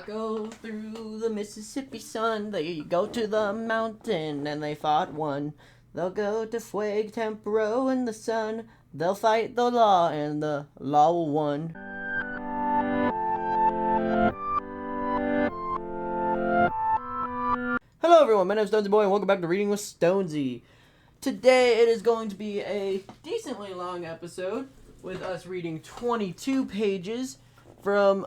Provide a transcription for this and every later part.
not go through the Mississippi sun. They go to the mountain and they fought one. They'll go to Fuego Tempero in the sun. They'll fight the law and the law will win. Hello everyone, my name is Stonesy Boy and welcome back to Reading with Stonesy. Today it is going to be a decently long episode with us reading 22 pages from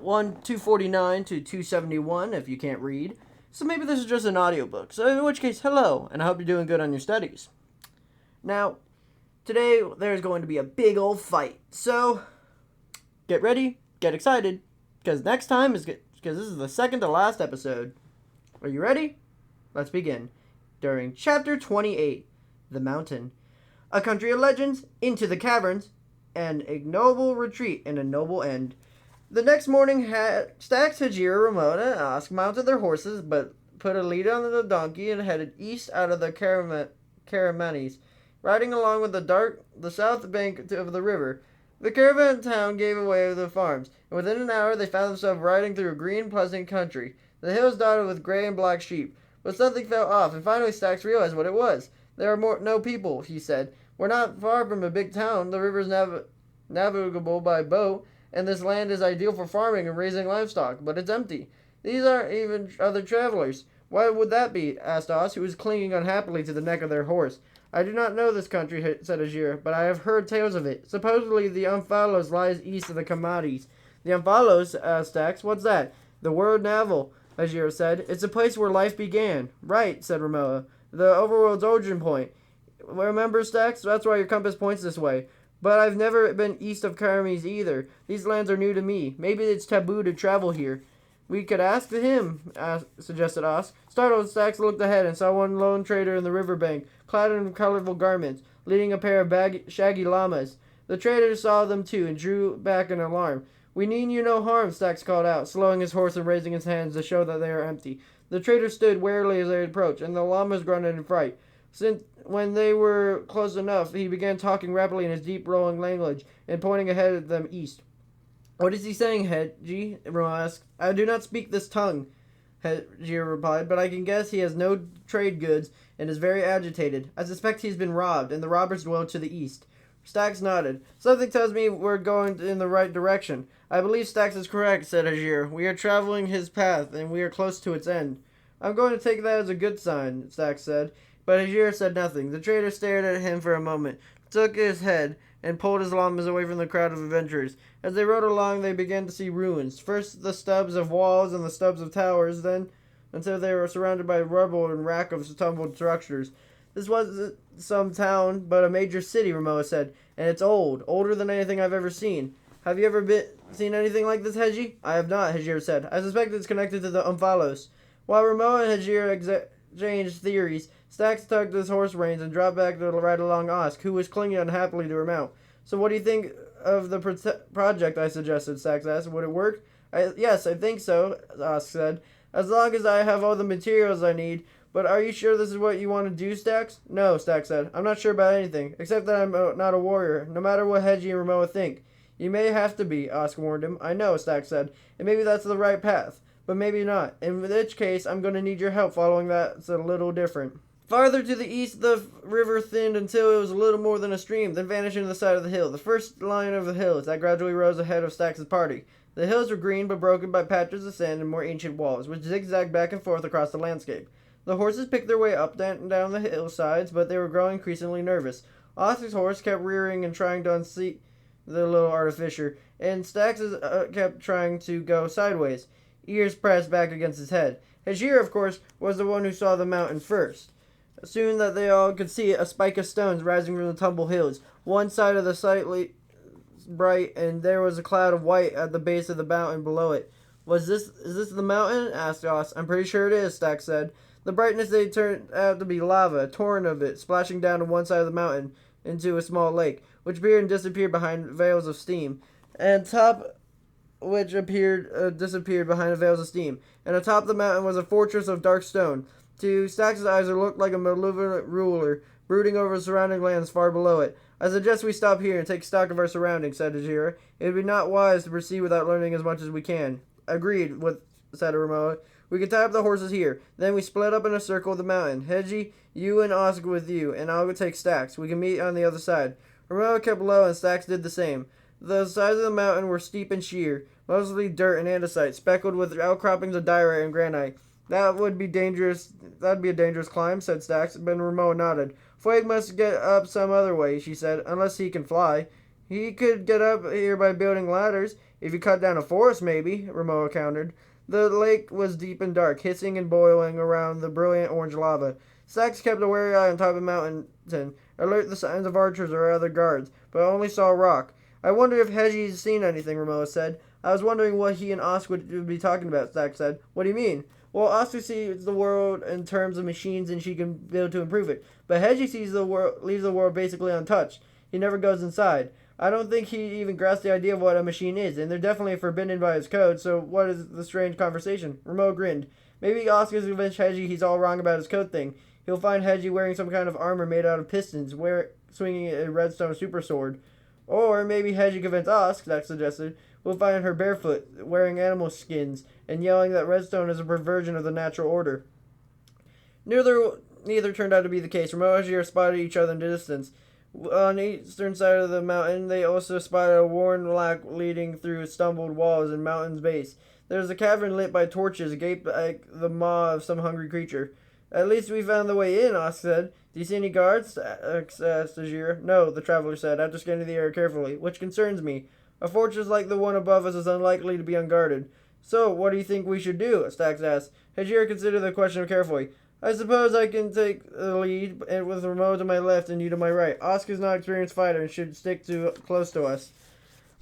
249 to 271 if you can't read. So maybe this is just an audiobook. So in which case, hello, and I hope you're doing good on your studies. Now, today there's going to be a big old fight. So get ready, get excited, because next time is because this is the second to last episode. Are you ready? Let's begin. During Chapter 28, The Mountain. A country of legends, into the caverns, an ignoble retreat and a noble end. The next morning, Stax, Hajira, Ramona, and Osk mounted their horses, but put a lead on the donkey and headed east out of the Caramanes, riding along with the south bank of the river. The caravan town gave away the farms, and within an hour they found themselves riding through a green, pleasant country. The hills dotted with gray and black sheep. But something fell off, and finally Stax realized what it was. There are no people, he said. We're not far from a big town. The river's navigable by boat, and this land is ideal for farming and raising livestock, but it's empty. These aren't even other travelers. Why would that be? Asked Oz, who was clinging unhappily to the neck of their horse. I do not know this country, said Ajir, but I have heard tales of it. Supposedly the Umphalos lies east of the Kamades. The Umphalos? Asked Stax. What's that? The word navel, Ajir said. It's a place where life began. Right, said Ramoa. The overworld's origin point. Remember, Stax? That's why your compass points this way. But I've never been east of Karamis either. These lands are new to me. Maybe it's taboo to travel here. We could ask him, suggested Oz. Startled, Stax looked ahead and saw one lone trader in the riverbank, clad in colorful garments, leading a pair of shaggy llamas. The trader saw them too and drew back in alarm. We mean you no harm, Stax called out, slowing his horse and raising his hands to show that they are empty. The trader stood warily as they approached, and the llamas grunted in fright. When they were close enough, he began talking rapidly in his deep rolling language and pointing ahead at them east. What is he saying, Hedgie? Roma asked. I do not speak this tongue, Hedgie replied, but I can guess he has no trade goods and is very agitated. I suspect he's been robbed, and the robbers dwell to the east. Stax nodded. Something tells me we're going in the right direction. I believe Stax is correct, said Hajir. We are traveling his path, and we are close to its end. I'm going to take that as a good sign, Stax said. But Hajir said nothing. The trader stared at him for a moment, took his head, and pulled his llamas away from the crowd of adventurers. As they rode along, they began to see ruins. First the stubs of walls and the stubs of towers, then until they were surrounded by rubble and wrack of tumbled structures. This wasn't some town, but a major city, Ramoa said, and it's old, older than anything I've ever seen. Have you ever seen anything like this, Hedgie? I have not, Hajir said. I suspect it's connected to the Umphalos. While Ramoa and Hajir exchanged theories, Stax tugged his horse reins and dropped back to ride along Osk, who was clinging unhappily to her mount. So what do you think of the project I suggested, Stax asked. Would it work? Yes, I think so, Osk said. As long as I have all the materials I need. But are you sure this is what you want to do, Stax? No, Stax said. I'm not sure about anything, except that I'm not a warrior, no matter what Hedgie and Ramoa think. You may have to be, Osk warned him. I know, Stax said, and maybe that's the right path. But maybe not. In which case, I'm going to need your help following that. It's a little different. Farther to the east, the river thinned until it was a little more than a stream, then vanished into the side of the hill. The first line of the hills that gradually rose ahead of Stax's party. The hills were green, but broken by patches of sand and more ancient walls, which zigzagged back and forth across the landscape. The horses picked their way up and down the hillsides, but they were growing increasingly nervous. Osk's horse kept rearing and trying to unseat the little artificer, and Stax's kept trying to go sideways, ears pressed back against his head. Hajir, of course, was the one who saw the mountain first. Soon that they all could see a spike of stones rising from the tumble hills, one side of the slightly bright, and there was a cloud of white at the base of the mountain below it. Is this the mountain? Asked Oz. I'm pretty sure it is, Stax said. The brightness they turned out to be lava, a torrent of it, splashing down to one side of the mountain into a small lake, which appeared and disappeared behind veils of steam, and top which disappeared behind veils of steam. And atop the mountain was a fortress of dark stone. To Stax's eyes, it looked like a malevolent ruler, brooding over the surrounding lands far below it. I suggest we stop here and take stock of our surroundings, said Ajira. It would be not wise to proceed without learning as much as we can. Agreed, said Romoa. We can tie up the horses here. Then we split up in a circle of the mountain. Hedgie, you and Oscar with you, and I'll go take Stax. We can meet on the other side. Romoa kept low, and Stax did the same. The sides of the mountain were steep and sheer, mostly dirt and andesite, speckled with outcroppings of diorite and granite. That would be dangerous. That'd be a dangerous climb, said Stax, but Romoa nodded. Fueg must get up some other way, she said, unless he can fly. He could get up here by building ladders. If you cut down a forest, maybe, Romoa countered. The lake was deep and dark, hissing and boiling around the brilliant orange lava. Stax kept a wary eye on top of the mountain, alert the signs of archers or other guards, but only saw rock. I wonder if Hedgie's seen anything, Romoa said. I was wondering what he and Oscar would be talking about, Stax said. What do you mean? Well, Oscar sees the world in terms of machines and she can build to improve it. But Hedgie leaves the world basically untouched. He never goes inside. I don't think he even grasps the idea of what a machine is, and they're definitely forbidden by his code, so what is the strange conversation? Romoa grinned. Maybe Oscar's convinced Hedgie he's all wrong about his code thing. He'll find Hedgie wearing some kind of armor made out of pistons, swinging a redstone super sword. Or maybe Hedgie convinced Oscar, Stax suggested. We'll find her barefoot, wearing animal skins, and yelling that redstone is a perversion of the natural order. Neither turned out to be the case. Romoa and Hedgie spotted each other in the distance. On the eastern side of the mountain, they also spotted a worn lack leading through stumbled walls and mountain's base. There was a cavern lit by torches, gaped like the maw of some hungry creature. At least we found the way in, Oscar said. Do you see any guards? Asked Ajir. No, the traveler said, after scanning the area carefully, which concerns me. A fortress like the one above us is unlikely to be unguarded. So, what do you think we should do? Stax asked. Hajir considered the question carefully. I suppose I can take the lead with Romoa to my left and you to my right. Oscar's not an experienced fighter and should stick close to us.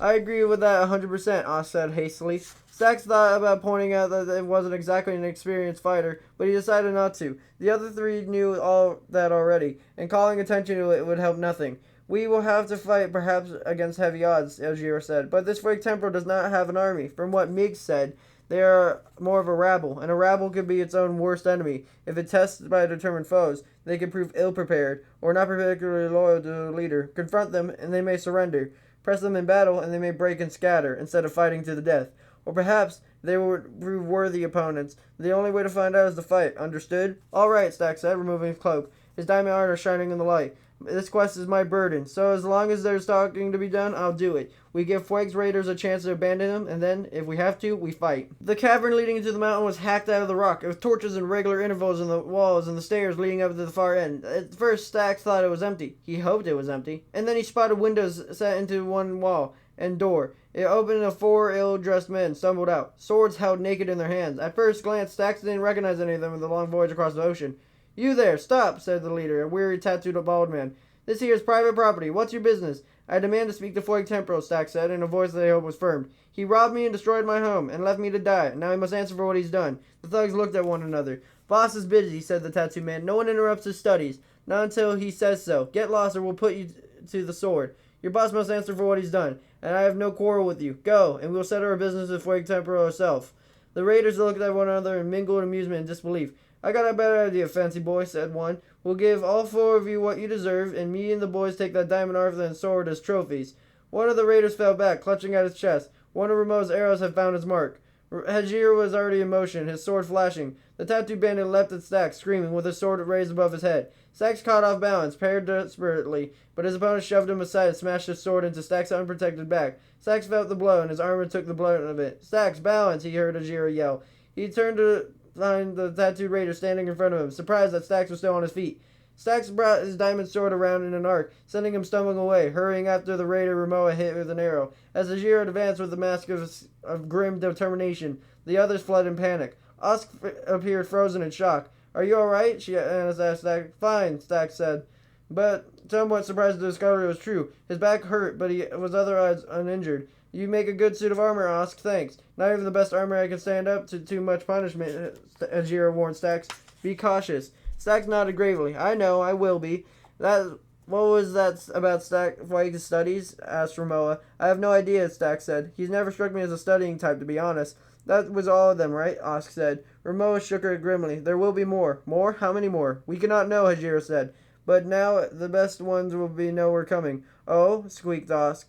I agree with that 100%, Oscar said hastily. Stax thought about pointing out that it wasn't exactly an experienced fighter, but he decided not to. The other three knew all that already, and calling attention to it would help nothing. We will have to fight perhaps against heavy odds, Elgir said, but this Freak Temporal does not have an army. From what Mig said, they are more of a rabble, and a rabble could be its own worst enemy. If it tests by determined foes, they can prove ill-prepared, or not particularly loyal to the leader. Confront them, and they may surrender. Press them in battle, and they may break and scatter, instead of fighting to the death. Or perhaps they will prove worthy opponents. The only way to find out is to fight. Understood? All right, Stax said, removing his cloak, his diamond armor shining in the light. This quest is my burden, so as long as there's talking to be done, I'll do it. We give Fueg's raiders a chance to abandon him, and then, if we have to, we fight. The cavern leading into the mountain was hacked out of the rock, with torches and regular intervals in the walls and the stairs leading up to the far end. At first, Stax thought it was empty. He hoped it was empty. And then he spotted windows set into one wall and door. It opened and 4 ill-dressed men stumbled out, swords held naked in their hands. At first glance, Stax didn't recognize any of them in the long voyage across the ocean. You there, stop, said the leader, a weary, tattooed bald man. This here is private property. What's your business? I demand to speak to Fueg Temporal, Stax said, in a voice that I hope was firm. He robbed me and destroyed my home, and left me to die, and now he must answer for what he's done. The thugs looked at one another. Boss is busy, said the tattooed man. No one interrupts his studies. Not until he says so. Get lost or we'll put you to the sword. Your boss must answer for what he's done, and I have no quarrel with you. Go, and we'll settle our business with Fueg Temporal herself. The raiders looked at one another in mingled amusement and disbelief. I got a better idea, fancy boy, said one. We'll give all 4 of you what you deserve, and me and the boys take that diamond armor and sword as trophies. One of the raiders fell back, clutching at his chest. One of Romoa's arrows had found his mark. Hajir was already in motion, his sword flashing. The tattooed bandit leapt at Stax, screaming, with his sword raised above his head. Stax caught off balance, parried desperately, but his opponent shoved him aside and smashed his sword into Stax's unprotected back. Stax felt the blow, and his armor took the brunt of it. Stax, balance, he heard Hajir yell. He turned to find the tattooed raider standing in front of him, surprised that Stax was still on his feet. Stax brought his diamond sword around in an arc, sending him stumbling away, hurrying after the raider Romoa hit with an arrow. As Hajir advanced with a mask of grim determination, the others fled in panic. Oscar appeared frozen in shock. Are you alright? She asked Stax. Fine, Stax said, but somewhat surprised to discover it was true. His back hurt, but he was otherwise uninjured. You make a good suit of armor, Osk. Thanks. Not even the best armor I can stand up to too much punishment, Ajira warned Stax. Be cautious. Stax nodded gravely. I know, I will be. What was that about Fueg's studies? Asked Romoa. I have no idea, Stax said. He's never struck me as a studying type, to be honest. That was all of them, right? Osk said. Romoa shook her grimly. There will be more. More? How many more? We cannot know, Hajira said. But now the best ones will know we're coming. Oh, squeaked Osk.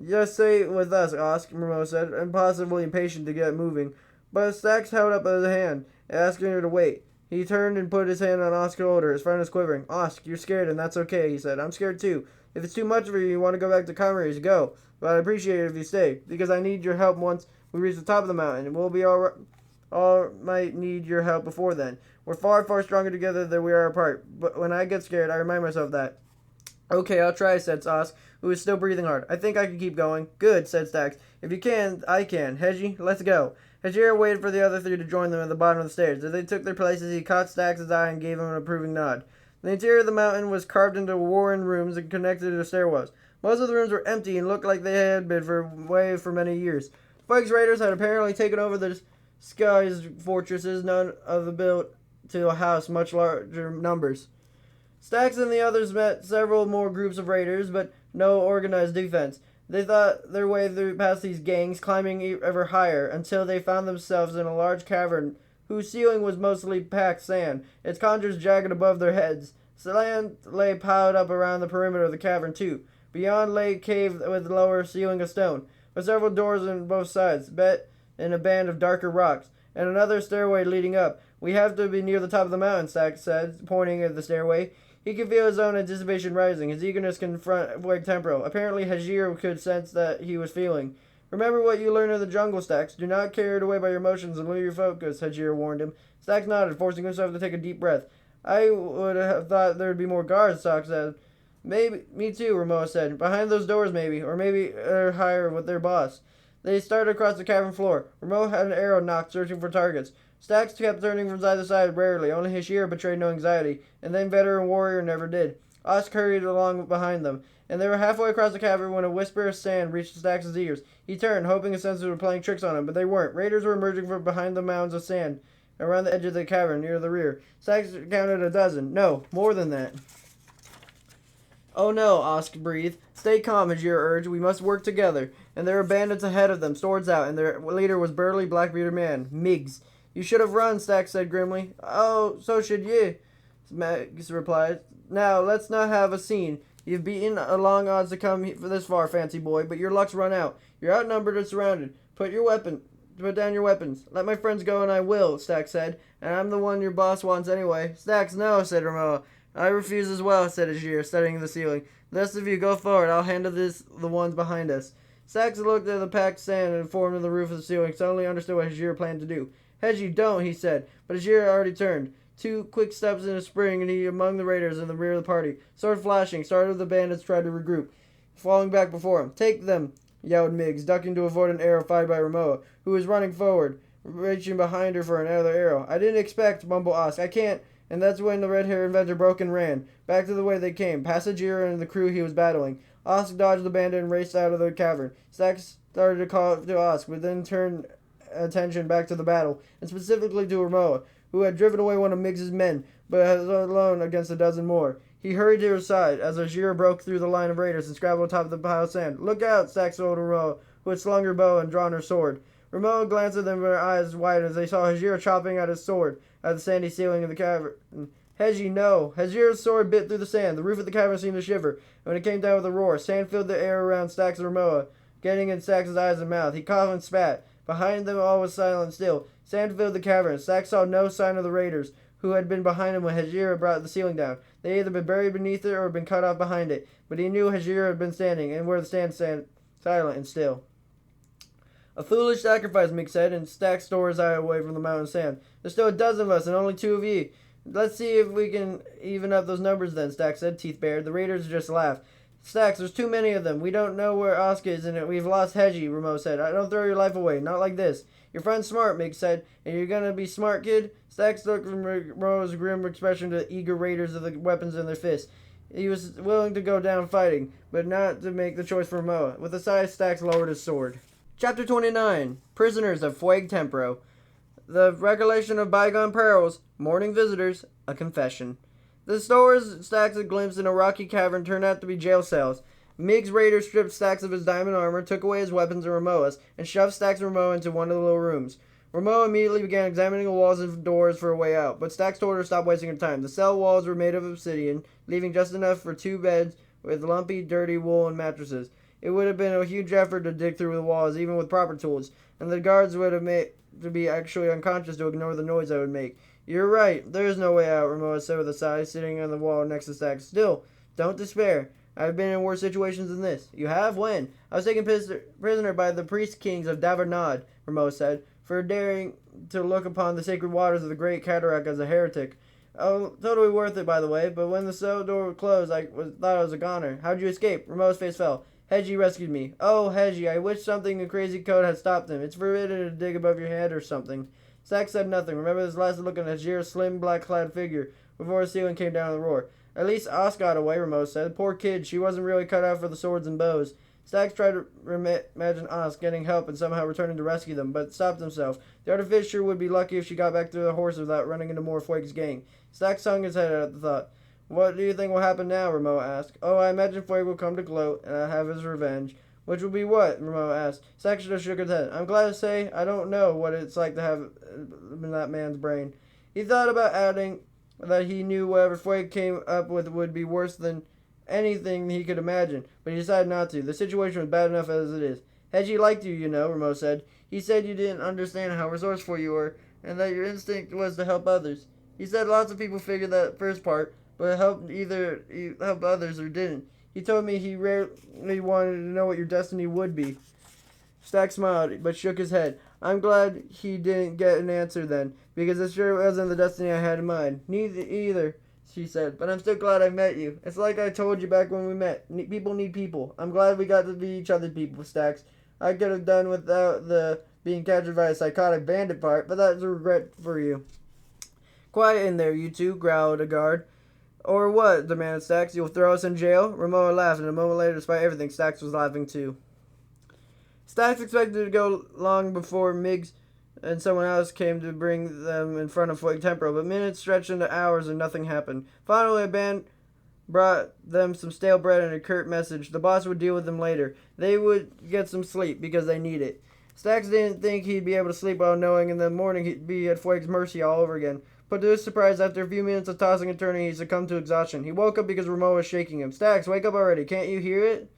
Just stay with us, Osk, Moreau said, impossibly impatient to get moving. But Stacks held up his hand, asking her to wait. He turned and put his hand on Osk's shoulder. His friend was quivering. Osk, you're scared, and that's okay, he said. I'm scared too. If it's too much for you, you want to go back to Comrades, go. But I'd appreciate it if you stay, because I need your help once we reach the top of the mountain. We'll be all might need your help before then. We're far, far stronger together than we are apart. But when I get scared, I remind myself that. Okay, I'll try, said Osk, who was still breathing hard. I think I can keep going. Good, said Stacks. If you can, I can. Hedgie, let's go. Hajira waited for the other three to join them at the bottom of the stairs. As they took their places, he caught Stacks' eye and gave him an approving nod. The interior of the mountain was carved into warren rooms and connected to stairwells. Most of the rooms were empty and looked like they had been for many years. Spike's raiders had apparently taken over the Sky's fortresses, none of them built to a house much larger numbers. Stacks and the others met several more groups of raiders, but no organized defense. They thought their way through past these gangs, climbing ever higher, until they found themselves in a large cavern whose ceiling was mostly packed sand, its contours jagged above their heads. Sand lay piled up around the perimeter of the cavern, too. Beyond lay a cave with a lower ceiling of stone, with several doors on both sides, bet in a band of darker rocks, and another stairway leading up. We have to be near the top of the mountain, Stacks said, pointing at the stairway. He could feel his own anticipation rising, his eagerness to confront Void Temporal. Apparently, Hajir could sense that he was feeling. Remember what you learned in the jungle, Stacks. Do not carried away by your emotions and lose your focus, Hajir warned him. Stacks nodded, forcing himself to take a deep breath. I would have thought there would be more guards, Stacks said. Maybe, me too, Ramoa said. Behind those doors, maybe. Or maybe they're higher with their boss. They started across the cavern floor. Ramoa had an arrow nocked, searching for targets. Stacks kept turning from side to side rarely. Only Hashir betrayed no anxiety, and then veteran warrior never did. Osk hurried along behind them, and they were halfway across the cavern when a whisper of sand reached Stacks' ears. He turned, hoping his senses were playing tricks on him, but they weren't. Raiders were emerging from behind the mounds of sand around the edge of the cavern near the rear. Stacks counted a dozen. No, more than that. Oh no, Osk breathed. Stay calm, Hajir urged. We must work together. And there were bandits ahead of them, swords out, and their leader was burly black-bearded man, Miggs. You should have run, Stacks said grimly. Oh, so should you, Miggs replied. Now, let's not have a scene. You've beaten a long odds to come this far, fancy boy, but your luck's run out. You're outnumbered and surrounded. Put down your weapons. Let my friends go and I will, Stacks said. And I'm the one your boss wants anyway. Stacks, no, said Ramoa. I refuse as well, said Ajir, studying the ceiling. The rest of you go forward. I'll handle the ones behind us. Stacks looked at the packed sand and formed on the roof of the ceiling, suddenly understood what Ajir planned to do. Hedgie, don't, he said, but Ajir already turned. 2 quick steps in a spring, and he among the raiders in the rear of the party. Sword flashing, started the bandits tried to regroup, falling back before him. Take them, yelled Miggs, ducking to avoid an arrow fired by Ramoa, who was running forward, reaching behind her for another arrow. I didn't expect, mumbled Osk. I can't. And that's when the red-haired inventor broke and ran, back to the way they came, past Ajir and the crew he was battling. Osk dodged the bandit and raced out of the cavern. Stacks started to call to Osk, but then turned attention back to the battle, and specifically to Ramoa, who had driven away one of Miggs's men, but was alone against a dozen more. He hurried to her side as Ajir broke through the line of raiders and scrabbled on top of the pile of sand. Look out, Stacks told Ramoa, who had slung her bow and drawn her sword. Ramoa glanced at them with her eyes wide as they saw Hajir chopping at his sword at the sandy ceiling of the cavern. Hedgie, no. Hajir's sword bit through the sand. The roof of the cavern seemed to shiver, and when it came down with a roar, sand filled the air around Stacks and Ramoa, getting in Stacks' eyes and mouth. He coughed and spat. Behind them all was silent still. Sand filled the cavern. Stacks saw no sign of the raiders, who had been behind him when Hajir had brought the ceiling down. They had either been buried beneath it or had been cut off behind it, but he knew Hajir had been standing, and where the stand silent and still. A foolish sacrifice, Mick said, and Stacks tore his eye away from the mountain sand. There's still a dozen of us, and only 2 of you. Let's see if we can even up those numbers then, Stacks said, teeth bared. The raiders just laughed. Stacks, there's too many of them. We don't know where Osk is, and we've lost Hedgie, Ramoa said. I don't throw your life away, not like this. Your friend's smart, Mick said, and you're gonna be smart, kid? Stacks looked from Ramoa's grim expression to the eager raiders of the weapons in their fists. He was willing to go down fighting, but not to make the choice for Ramoa. With a sigh, Stacks lowered his sword. Chapter 29. Prisoners of Fueg Tempero. The recollection of bygone perils, morning visitors, a confession. The stores Stacks had glimpsed in a rocky cavern turned out to be jail cells. Miggs' raiders stripped Stacks of his diamond armor, took away his weapons and Ramoa's, and shoved Stacks and Ramoa into one of the little rooms. Ramoa immediately began examining the walls and doors for a way out, but Stacks told her to stop wasting her time. The cell walls were made of obsidian, leaving just enough for 2 beds with lumpy, dirty wool and mattresses. It would have been a huge effort to dig through the walls, even with proper tools, and the guards would have made to be actually unconscious to ignore the noise I would make. You're right. There is no way out, Ramoa said with a sigh, sitting on the wall next to Stack. Still, don't despair. I've been in worse situations than this. You have? When? I was taken prisoner by the priest kings of Davernod, Ramoa said, for daring to look upon the sacred waters of the Great Cataract as a heretic. Oh, totally worth it, by the way, but when the cell door closed, thought I was a goner. How'd you escape? Ramoa's face fell. Hedgie rescued me. Oh, Hedgie, I wish something in crazy code had stopped him. It's forbidden to dig above your head or something. Stack said nothing. Remember his last look at Hedgier's slim, black-clad figure before the ceiling came down with a roar. At least Os got away, Ramoa said. Poor kid, she wasn't really cut out for the swords and bows. Stax tried to imagine Os getting help and somehow returning to rescue them, but stopped himself. The artificer would be lucky if she got back to the horse without running into more Fueg's gang. Stax hung his head at the thought. What do you think will happen now? Ramoa asked. Oh, I imagine Fueg will come to gloat and have his revenge. Which will be what? Ramoa asked. Stax just shook his head. I'm glad to say I don't know what it's like to have in that man's brain. He thought about adding that he knew whatever Fueg came up with would be worse than anything he could imagine, but he decided not to. The situation was bad enough as it is. Hedgie liked you, you know, Ramoa said. He said you didn't understand how resourceful you were, and that your instinct was to help others. He said lots of people figured that first part, but helped others or didn't. He told me he rarely wanted to know what your destiny would be. Stack smiled, but shook his head. I'm glad he didn't get an answer then, because it sure wasn't the destiny I had in mind. Neither either, she said, but I'm still glad I met you. It's like I told you back when we met. People need people. I'm glad we got to be each other's people, Stacks. I could have done without the being captured by a psychotic bandit part, but that's a regret for you. Quiet in there, you two, growled a guard. Or what? Demanded Stax. You'll throw us in jail? Ramoa laughed, and a moment later, despite everything, Stax was laughing too. Stax expected to go long before Miggs and someone else came to bring them in front of Fueg Temporal, but minutes stretched into hours and nothing happened. Finally, a band brought them some stale bread and a curt message. The boss would deal with them later. They would get some sleep because they need it. Stax didn't think he'd be able to sleep well, knowing in the morning he'd be at Fueg's mercy all over again. But to his surprise, after a few minutes of tossing and turning, he succumbed to exhaustion. He woke up because Ramoa was shaking him. Stax, wake up already. Can't you hear it?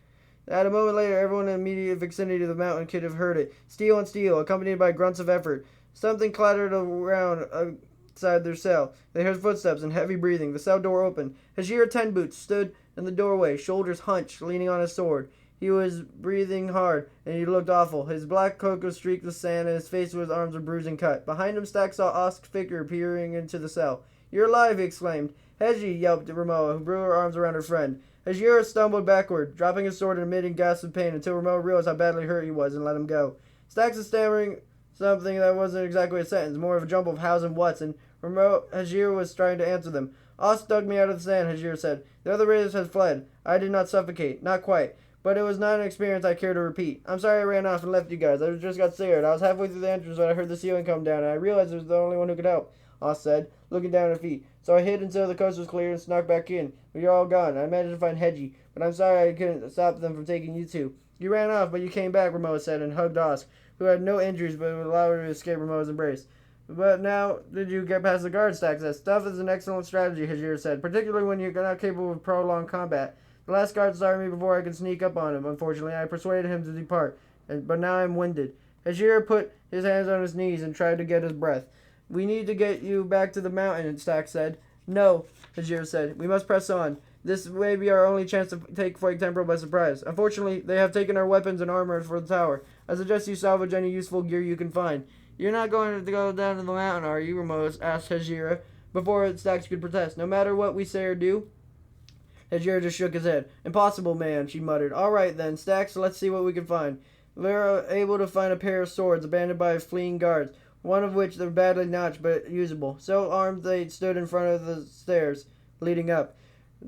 At a moment later, everyone in the immediate vicinity of the mountain could have heard it. Steel and steel, accompanied by grunts of effort. Something clattered around outside their cell. They heard footsteps and heavy breathing. The cell door opened. Hajir Ten Boots stood in the doorway, shoulders hunched, leaning on his sword. He was breathing hard, and he looked awful. His black coat was streaked with sand, and his face with his arms were bruised and cut. Behind him, Stack saw Osk's figure peering into the cell. You're alive, he exclaimed. Hedgie, yelped Ramoa, who threw her arms around her friend. Hajir stumbled backward, dropping his sword and emitting gasps of pain until Ramoa realized how badly hurt he was and let him go. Stax was stammering something that wasn't exactly a sentence, more of a jumble of hows and whats, and Hajir was trying to answer them. Osk dug me out of the sand, Hajir said. The other raiders had fled. I did not suffocate. Not quite. But it was not an experience I care to repeat. I'm sorry I ran off and left you guys. I just got scared. I was halfway through the entrance when I heard the ceiling come down, and I realized I was the only one who could help, Oz said, looking down at her feet. So I hid until the coast was clear and snuck back in. But you're all gone. I managed to find Hedgie, but I'm sorry I couldn't stop them from taking you two. You ran off, but you came back, Ramoa said, and hugged Osk, who had no injuries but would allow her to escape Ramoa's embrace. But now, did you get past the guard, Stack said. Stuff is an excellent strategy, Hajir said, particularly when you're not capable of prolonged combat. The last guard started me before I could sneak up on him, unfortunately. I persuaded him to depart, but now I'm winded. Hajir put his hands on his knees and tried to get his breath. We need to get you back to the mountain, Stack said. No, Hajir said. We must press on. This may be our only chance to take Fueg Temporal by surprise. Unfortunately, they have taken our weapons and armor for the tower. I suggest you salvage any useful gear you can find. You're not going to go down to the mountain, are you, Ramoa asked Hajira, before Stax could protest. No matter what we say or do? Hajira just shook his head. Impossible, man, she muttered. All right, then, Stax, let's see what we can find. We were able to find a pair of swords abandoned by fleeing guards, one of which were badly notched but usable. So armed they stood in front of the stairs leading up.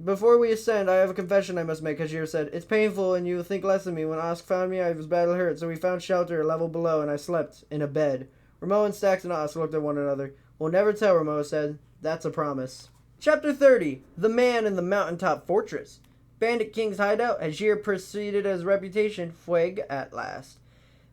Before we ascend, I have a confession I must make, Hajir said. It's painful, and you will think less of me. When Osk found me, I was badly hurt, so we found shelter a level below, and I slept in a bed. Ramoa and Stax and Osk looked at one another. We'll never tell, Ramoa said. That's a promise. Chapter 30. The Man in the Mountaintop Fortress. Bandit King's hideout. Hajir preceded his reputation. Fueg at last.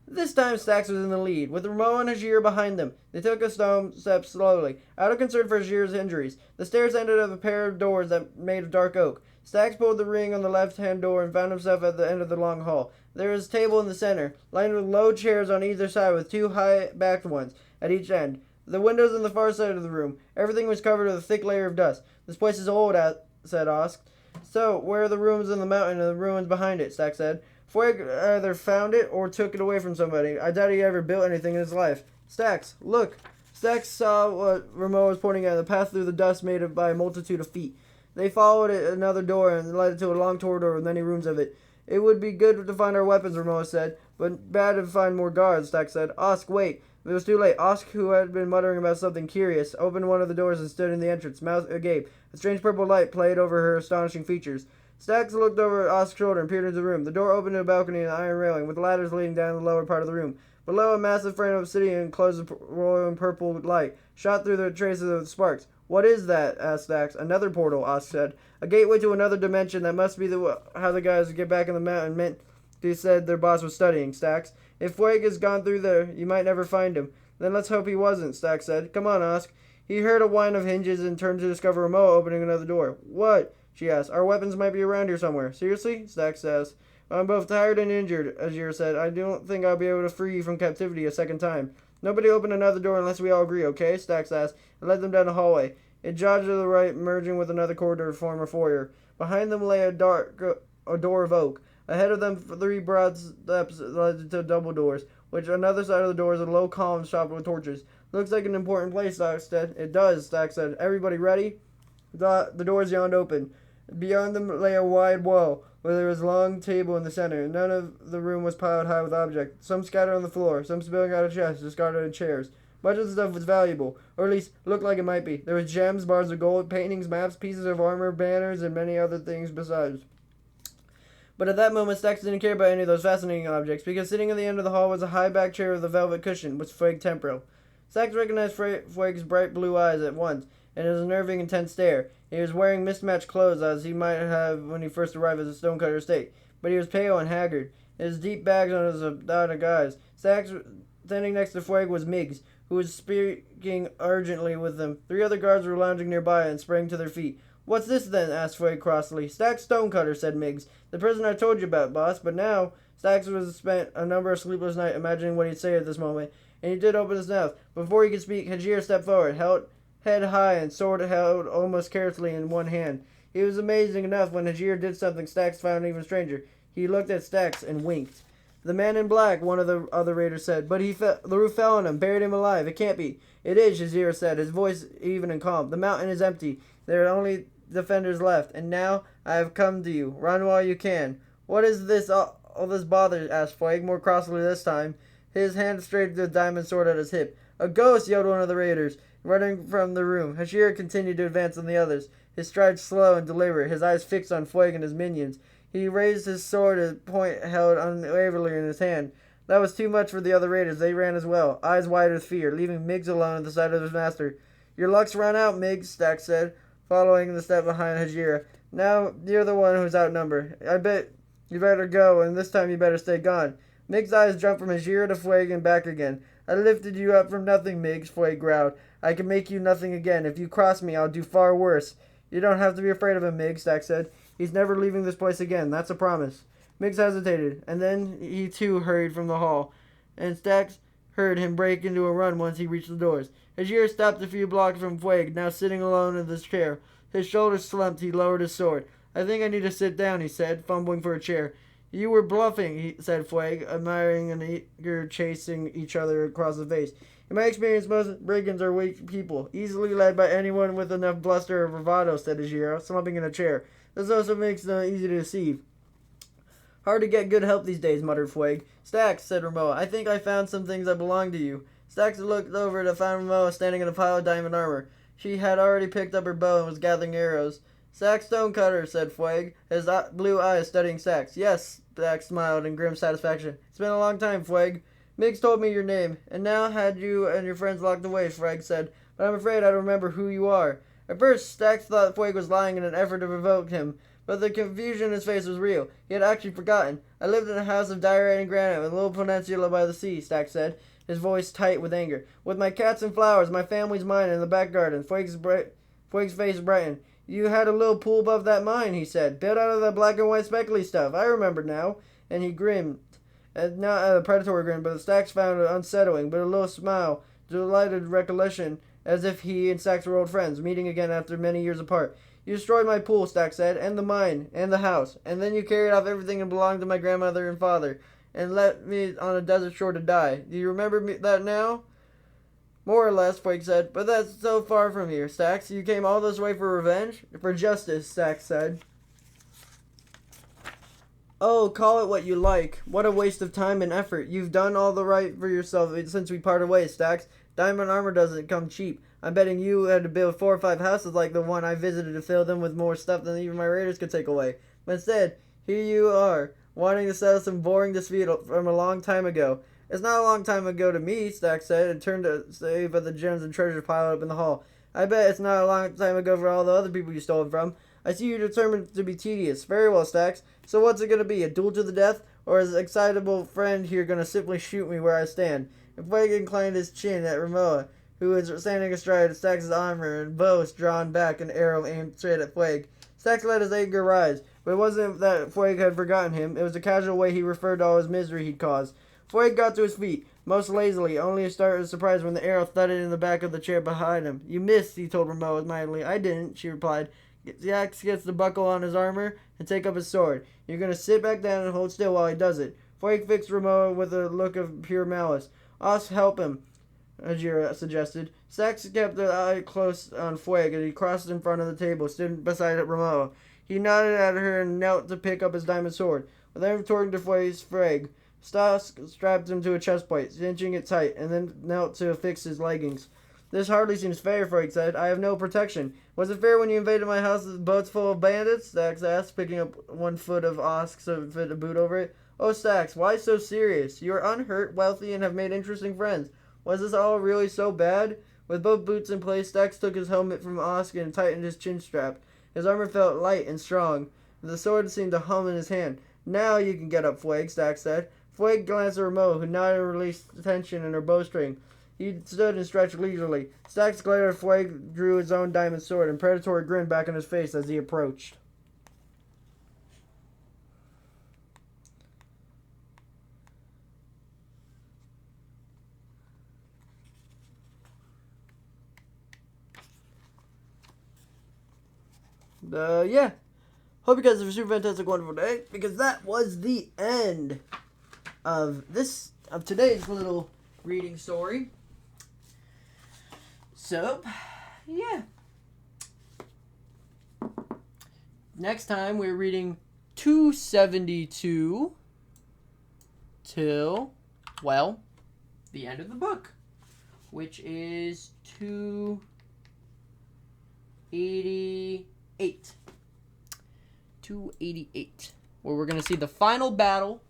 This time Stax was in the lead, with Ramoa and Hajir behind them. They took a stone step slowly, out of concern for Hajir's injuries. The stairs ended at a pair of doors that made of dark oak. Stacks pulled the ring on the left-hand door and found himself at the end of the long hall. There was a table in the center, lined with low chairs on either side with two high-backed ones at each end. The windows on the far side of the room. Everything was covered with a thick layer of dust. "This place is old," said Osk. "So, where are the rooms in the mountain and the ruins behind it?" Stack said. "Fueg either found it or took it away from somebody. I doubt he ever built anything in his life." "Stacks, look." Stacks saw what Ramon was pointing at, the path through the dust made by a multitude of feet. They followed it another door and led it to a long corridor with many rooms of it. "It would be good to find our weapons," Ramon said, "but bad to find more guards," Stack said. "Osk, wait." It was too late. Osk, who had been muttering about something curious, opened one of the doors and stood in the entrance, mouth agape. A strange purple light played over her astonishing features. Stacks looked over Osk's shoulder and peered into the room. The door opened to a balcony and an iron railing, with ladders leading down the lower part of the room. Below, a massive frame of obsidian enclosed the royal and purple light, shot through the traces of the sparks. "What is that?" asked Stacks. "Another portal," Osk said. "A gateway to another dimension. That must be how the guys get back in the mountain meant," they said their boss was studying, Stacks. "If Fueg has gone through there, you might never find him." "Then let's hope he wasn't," Stacks said. "Come on, Osk." He heard a whine of hinges and turned to discover Moa opening another door. "What?" she asked. "Our weapons might be around here somewhere." "Seriously?" Stacks asked. "I'm both tired and injured," Azir said. "I don't think I'll be able to free you from captivity a second time." "Nobody open another door unless we all agree, okay?" Stacks asked, and led them down a hallway. It jogged to the right, merging with another corridor to form a foyer. Behind them lay a door of oak. Ahead of them, three broad steps led to double doors, which on the other side of the door is a low column shot with torches. "Looks like an important place," Stacks said. "It does," Stacks said. "Everybody ready?" The doors yawned open. Beyond them lay a wide wall, where there was a long table in the center. None of the room was piled high with objects, some scattered on the floor, some spilling out of chests, discarded in chairs. Much of the stuff was valuable, or at least looked like it might be. There was gems, bars of gold, paintings, maps, pieces of armor, banners, and many other things besides. But at that moment, Stacks didn't care about any of those fascinating objects, because sitting at the end of the hall was a high-backed chair with a velvet cushion, which Fueg temporal. Stacks recognized Fueg's bright blue eyes at once, and his unnerving, intense stare. He was wearing mismatched clothes, as he might have when he first arrived at the Stonecutter estate, but he was pale and haggard. His deep bags on his hypnotic eyes. Stacks, standing next to Fueg, was Miggs, who was speaking urgently with them. Three other guards were lounging nearby and sprang to their feet. "What's this, then?" asked Fueg crossly. "Stacks Stonecutter," said Miggs. "The prisoner I told you about, boss, but now..." Stacks was spent a number of sleepless nights imagining what he'd say at this moment, and he did open his mouth. Before he could speak, Hajir stepped forward, held head high and sword held almost carelessly in one hand. It was amazing enough when Hajir did something Stacks found even stranger. He looked at Stacks and winked. "The man in black," one of the other raiders said, "but the roof fell on him, buried him alive. It can't be." "It is," Hajir said, his voice even and calm. "The mountain is empty. There are only defenders left, and now I have come to you. Run while you can." "What is this, all this bother?" asked Fueg, more crossly this time. His hand straight to the diamond sword at his hip. "A ghost!" yelled one of the raiders, running from the room. Hashir continued to advance on the others, his stride slow and deliberate, his eyes fixed on Fueg and his minions. He raised his sword, his point held unwaveringly in his hand. That was too much for the other raiders. They ran as well, eyes wide with fear, leaving Miggs alone at the side of his master. "Your luck's run out, Miggs," Stack said, following the step behind Hajira. "Now you're the one who's outnumbered. I bet you better go, and this time you better stay gone." Miggs' eyes jumped from Hajira to Fueg and back again. "I lifted you up from nothing, Miggs," Fueg growled. "I can make you nothing again. If you cross me, I'll do far worse." "You don't have to be afraid of him, Miggs," Stack said. "He's never leaving this place again. That's a promise." Miggs hesitated, and then he too hurried from the hall, and Stacks heard him break into a run once he reached the doors. Hajir stopped a few blocks from Fueg, now sitting alone in his chair. His shoulders slumped. He lowered his sword. "I think I need to sit down," he said, fumbling for a chair. "You were bluffing," said Fueg, admiring and eager chasing each other across the face. "In my experience, most brigands are weak people, easily led by anyone with enough bluster or bravado," said Hajira, slumping in a chair. "This also makes them easy to deceive." "Hard to get good help these days," muttered Fueg. "Stacks," said Ramoa, "I think I found some things that belong to you." Stacks looked over to find Ramoa standing in a pile of diamond armor. She had already picked up her bow and was gathering arrows. "Stacks Stonecutter," said Fueg, his blue eyes studying Stacks. "Yes," Stacks smiled in grim satisfaction. "It's been a long time, Fueg. Miggs told me your name, and now had you and your friends locked away," Fueg said, "but I'm afraid I don't remember who you are." At first, Stacks thought Fueg was lying in an effort to provoke him, but the confusion in his face was real. He had actually forgotten. "I lived in a house of diorite and granite with a little peninsula by the sea," Stacks said, his voice tight with anger. "With my cats and flowers, my family's mine in the back garden." Fueg's face brightened. You had a little pool above that mine, he said. Built out of the black and white speckly stuff. I remember now. And he grinned. And not a predatory grin, but Stax found it unsettling, but a little smile, delighted recollection, as if he and Stax were old friends, meeting again after many years apart. You destroyed my pool, Stax said, and the mine, and the house, and then you carried off everything that belonged to my grandmother and father, and left me on a desert shore to die. Do you remember that now? More or less, Flake said, but that's so far from here, Stax. You came all this way for revenge? For justice, Stax said. Oh, call it what you like. What a waste of time and effort. You've done all the right for yourself since we parted ways, Stax. Diamond armor doesn't come cheap. I'm betting you had to build 4 or 5 houses like the one I visited to fill them with more stuff than even my raiders could take away. But instead, here you are, wanting to settle some boring dispute from a long time ago. It's not a long time ago to me, Stax said, and turned to save of the gems and treasures piled up in the hall. I bet it's not a long time ago for all the other people you stole it from. I see you're determined to be tedious. Very well, Stax. So what's it going to be, a duel to the death? Or is an excitable friend here going to simply shoot me where I stand? And Flake inclined his chin at Ramoa, who was standing astride of Stax's armor and bow drawn back, an arrow aimed straight at Flake. Stax let his anger rise, but it wasn't that Flake had forgotten him. It was the casual way he referred to all his misery he'd caused. Flake got to his feet, most lazily, only to start with surprise when the arrow thudded in the back of the chair behind him. You missed, he told Ramoa mildly. I didn't, she replied. Stax gets the buckle on his armor and take up his sword. You're going to sit back down and hold still while he does it. Flake fixed Ramoa with a look of pure malice. Us help him, Ajira suggested. Stax kept an eye close on Flake as he crossed in front of the table, stood beside Ramoa. He nodded at her and knelt to pick up his diamond sword. Then returning to Flake's frag, Stax strapped him to a chest plate, cinching it tight, and then knelt to fix his leggings. This hardly seems fair, Flake said. I have no protection. Was it fair when you invaded my house with boats full of bandits? Stax asked, picking up 1 foot of osk so it fit a boot over it. Oh, Stax, why so serious? You are unhurt, wealthy, and have made interesting friends. Was this all really so bad? With both boots in place, Stax took his helmet from Osk and tightened his chin strap. His armor felt light and strong. The sword seemed to hum in his hand. Now you can get up, Flake, Stax said. Flake glanced at Ramoa, who nodded and released tension in her bowstring. He stood and stretched leisurely. Stax glared at Flake, drew his own diamond sword, and predatory grin back on his face as he approached. Yeah. Hope you guys have a super fantastic, wonderful day, because that was the end of today's little reading story. So, yeah. Next time we're reading 272 till, well, the end of the book, which is 288. 288, where we're going to see the final battle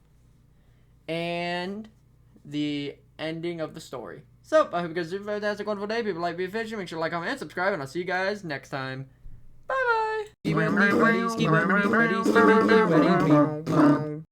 and the ending of the story. So, I hope you guys have a fantastic, wonderful day. People like, be efficient. Make sure to like, comment, and subscribe, and I'll see you guys next time. Bye-bye.